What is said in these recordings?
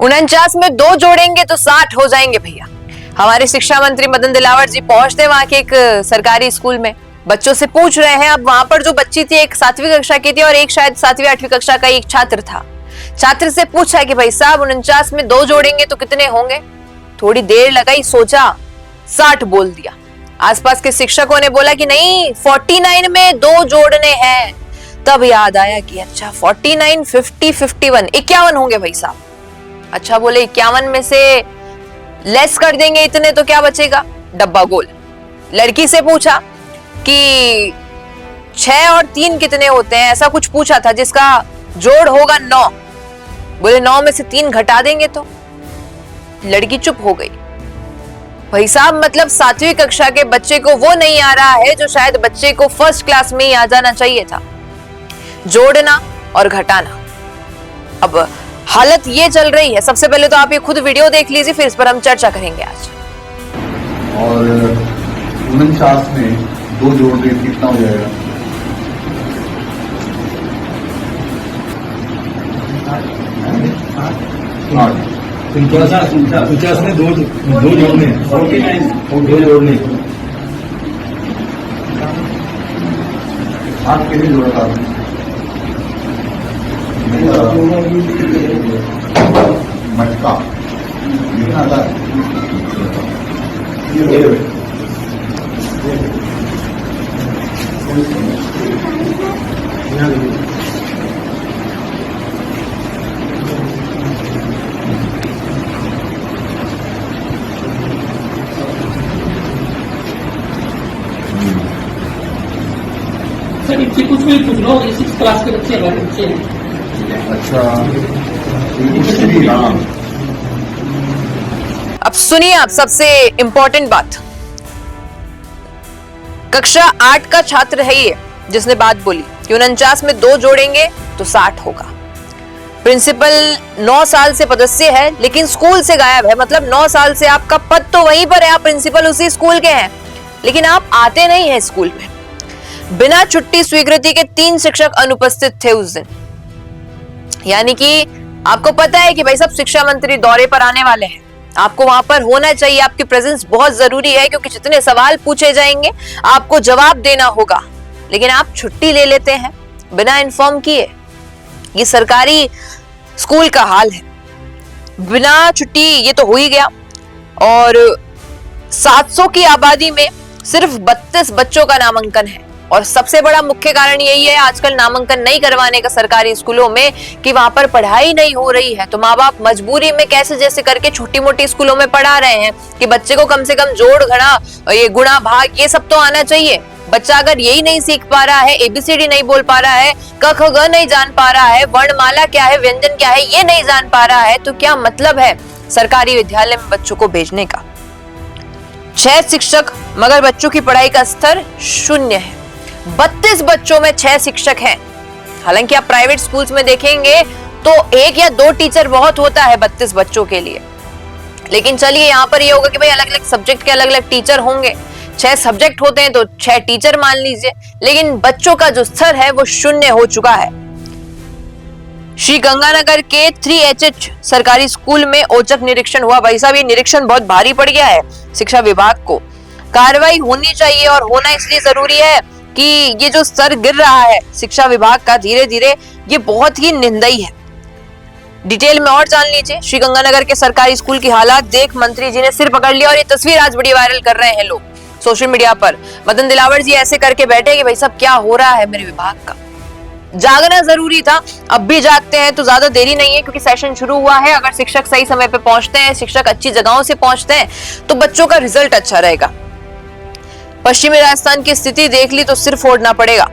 49 में 2 जोड़ेंगे तो 60 हो जाएंगे भैया। हमारे शिक्षा मंत्री मदन दिलावर जी पहुंचते वहां के एक सरकारी स्कूल में, बच्चों से पूछ रहे हैं। अब वहां पर जो बच्ची थी एक 7वीं कक्षा की थी और एक शायद 7वीं 8वीं कक्षा का एक छात्र था। छात्र से पूछा कि भाई साहब 49 में 2 जोड़ेंगे तो कितने होंगे? थोड़ी देर लगाई, सोचा, 60 बोल दिया। आसपास के शिक्षकों ने बोला कि नहीं 49 में 2 जोड़ने हैं। तब याद आया कि अच्छा 49, 50, 51, 51 होंगे भाई साहब। अच्छा बोले 51 में से लेस कर देंगे इतने तो क्या बचेगा? डब्बा गोल। लड़की से पूछा कि 6 और 3 कितने होते हैं, ऐसा कुछ पूछा था जिसका जोड़ होगा 9। बोले 9 में से 3 घटा देंगे तो। लड़की चुप हो गई। भाई साहब मतलब 7वीं कक्षा के बच्चे को वो नहीं आ रहा है जो शायद बच्चे को फर्स्ट क्लास में ही आ जाना चाहिए था, जोड़ना और घटाना। अब हालत ये चल रही है। सबसे पहले तो आप ये खुद वीडियो देख लीजिए, फिर इस पर हम चर्चा करेंगे आज। और 49 में 2 जोड़ दे कितना हो जाएगा? 50 में 2 जोड़ने, 2 जोड़ने 8 के लिए जोड़ा था मटका कितना था? सर इनसे कुछ भी पूछ लो, 6 क्लास के बच्चे हमारे बच्चे हैं। अच्छा श्री राम। अब सुनिए आप सबसे इंपॉर्टेंट बात। कक्षा 8 का छात्र है ये जिसने बात बोली कि 49 में 2 जोड़ेंगे तो 60 होगा। प्रिंसिपल 9 साल से पदस्थ है लेकिन स्कूल से गायब है। मतलब 9 साल से आपका पद तो वहीं पर है, आप प्रिंसिपल उसी स्कूल के हैं, लेकिन आप आते नहीं हैं स्कूल में। बिना छुट्टी स्वीकृति के 3 शिक्षक अनुपस्थित थे उस दिन। यानी कि आपको पता है कि भाई साहब शिक्षा मंत्री दौरे पर आने वाले हैं, आपको वहां पर होना चाहिए, आपकी प्रेजेंस बहुत जरूरी है क्योंकि जितने सवाल पूछे जाएंगे आपको जवाब देना होगा, लेकिन आप छुट्टी ले लेते हैं बिना इन्फॉर्म किए। ये सरकारी स्कूल का हाल है। बिना छुट्टी ये तो हो ही गया। और 700 की आबादी में सिर्फ 32 बच्चों का नामांकन है और सबसे बड़ा मुख्य कारण यही है आजकल नामांकन नहीं करवाने का सरकारी स्कूलों में कि वहां पर पढ़ाई नहीं हो रही है। तो माँ बाप मजबूरी में कैसे जैसे करके छोटी मोटी स्कूलों में पढ़ा रहे हैं कि बच्चे को कम से कम जोड़ घड़ा, ये गुणा भाग ये सब तो आना चाहिए। बच्चा अगर यही नहीं सीख पा रहा है, ABCD नहीं बोल पा रहा है, क ख ग नहीं जान पा रहा है, वर्णमाला क्या है, व्यंजन क्या है ये नहीं जान पा रहा है, तो क्या मतलब है सरकारी विद्यालय में बच्चों को भेजने का? 6 शिक्षक मगर बच्चों की पढ़ाई का स्तर 0 है। 32 बच्चों में 6 शिक्षक हैं। हालांकि आप प्राइवेट स्कूल्स में देखेंगे तो 1 या 2 टीचर बहुत होता है 32 बच्चों के लिए, लेकिन चलिए यहाँ पर ये होगा कि भाई अलग अलग सब्जेक्ट के अलग अलग टीचर होंगे। 6 सब्जेक्ट होते हैं तो 6 टीचर मान लीजिए, लेकिन बच्चों का जो स्तर है वो 0 हो चुका है। श्री गंगानगर के 3HH सरकारी स्कूल में औचक निरीक्षण हुआ। भाई साहब ये निरीक्षण बहुत भारी पड़ गया है शिक्षा विभाग को। कार्रवाई होनी चाहिए और होना इसलिए जरूरी है कि ये जो स्तर गिर रहा है शिक्षा विभाग का धीरे धीरे, ये बहुत ही निंदनीय है। डिटेल में और जान लीजिए। श्री गंगानगर के सरकारी स्कूल की हालात देख मंत्री जी ने सिर पकड़ लिया और ये तस्वीर आज बड़ी वायरल कर रहे हैं लोग सोशल मीडिया पर। मदन दिलावर जी ऐसे करके बैठे कि भाई साहब क्या हो रहा है मेरे विभाग का। जागना जरूरी था, अब भी जागते हैं तो ज्यादा देरी नहीं है क्योंकि सेशन शुरू हुआ है। अगर शिक्षक सही समय पे पहुंचते हैं, शिक्षक अच्छी जगहों से पहुंचते हैं तो बच्चों का रिजल्ट अच्छा रहेगा। पश्चिमी राजस्थान की स्थिति देख ली तो सिर फोड़ना पड़ेगा।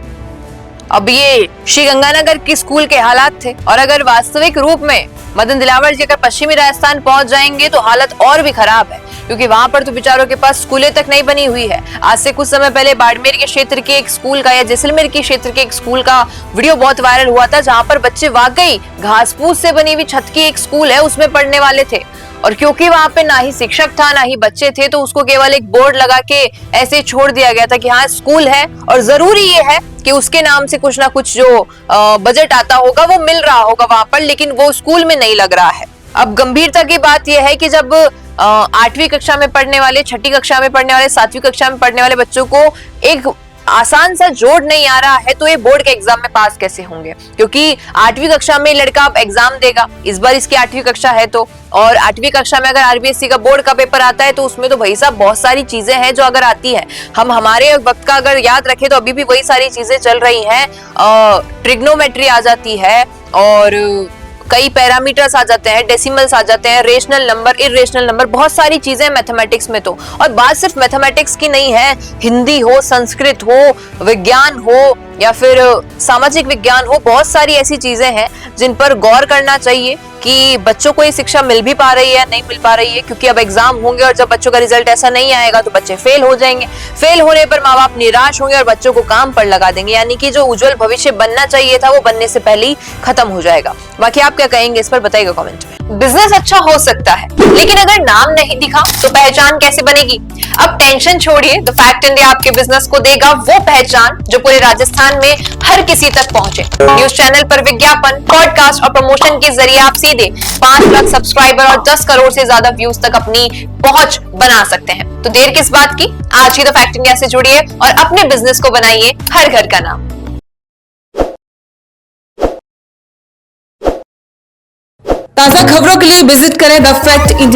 अब ये श्री गंगानगर की स्कूल के हालात थे और अगर वास्तविक रूप में मदन दिलावर जी अगर पश्चिमी राजस्थान पहुंच जाएंगे तो हालत और भी खराब है क्योंकि वहां पर तो बेचारों के पास स्कूलें तक नहीं बनी हुई है। आज से कुछ समय पहले बाड़मेर के क्षेत्र के एक स्कूल का या जैसलमेर के क्षेत्र के एक स्कूल का वीडियो बहुत वायरल हुआ था जहां पर बच्चे वाकई घास फूस से बनी हुई छत की एक स्कूल है उसमें पढ़ने वाले थे और क्योंकि वहां पे ना ही शिक्षक था ना ही बच्चे थे तो उसको केवल एक बोर्ड लगा के ऐसे छोड़ दिया गया था कि हाँ स्कूल है और जरूरी ये है कि उसके नाम से कुछ ना कुछ जो बजट आता होगा वो मिल रहा होगा वहां पर, लेकिन वो स्कूल में नहीं लग रहा है। अब गंभीरता की बात यह है कि जब 8वीं कक्षा में पढ़ने वाले, 6ठी कक्षा में पढ़ने वाले, 7वीं कक्षा में पढ़ने वाले बच्चों को एक आसान सा जोड़ नहीं आ रहा है, तो ये बोर्ड के एग्जाम में पास कैसे होंगे? क्योंकि 8वीं कक्षा में लड़का अब एग्जाम देगा, इस बार इसकी 8वीं कक्षा है तो, और 8वीं कक्षा में अगर आरबीएससी का बोर्ड का पेपर आता है तो उसमें तो भाई साहब बहुत सारी चीजें हैं जो अगर आती है, हम हमारे वक्त का अगर याद रखें तो अभी भी वही सारी चीजें चल रही हैं। ट्रिग्नोमेट्री आ जाती है और कई पैरामीटर्स आ जाते हैं, डेसिमल्स आ जाते हैं, रेशनल नंबर, इरेशनल नंबर, बहुत सारी चीजें मैथमेटिक्स में तो। और बात सिर्फ मैथमेटिक्स की नहीं है, हिंदी हो, संस्कृत हो, विज्ञान हो या फिर सामाजिक विज्ञान हो, बहुत सारी ऐसी चीजें हैं जिन पर गौर करना चाहिए कि बच्चों को ये शिक्षा मिल भी पा रही है, नहीं मिल पा रही है। क्योंकि अब एग्जाम होंगे और जब बच्चों का रिजल्ट ऐसा नहीं आएगा तो बच्चे फेल हो जाएंगे, फेल होने पर माँ बाप निराश होंगे और बच्चों को काम पर लगा देंगे, यानी कि जो उज्जवल भविष्य बनना चाहिए था वो बनने से पहले ही खत्म हो जाएगा। बाकी आप क्या कहेंगे इस पर बताइएगा कमेंट में। बिजनेस अच्छा हो सकता है लेकिन अगर नाम नहीं दिखा तो पहचान कैसे बनेगी? अब टेंशन छोड़िए, द फैक्ट इंडिया आपके बिजनेस को देगा वो पहचान जो पूरे राजस्थान में हर किसी तक पहुंचे। न्यूज चैनल पर विज्ञापन, पॉडकास्ट और प्रमोशन के जरिए आप सीधे 5 लाख सब्सक्राइबर और 10 करोड़ से ज्यादा व्यूज तक अपनी पहुंच बना सकते हैं। तो देर किस बात की, आज ही द फैक्ट इंडिया से जुड़िए और अपने बिजनेस को बनाइए हर घर का नाम। ताजा खबरों के लिए विजिट करें द फैक्ट इंडिया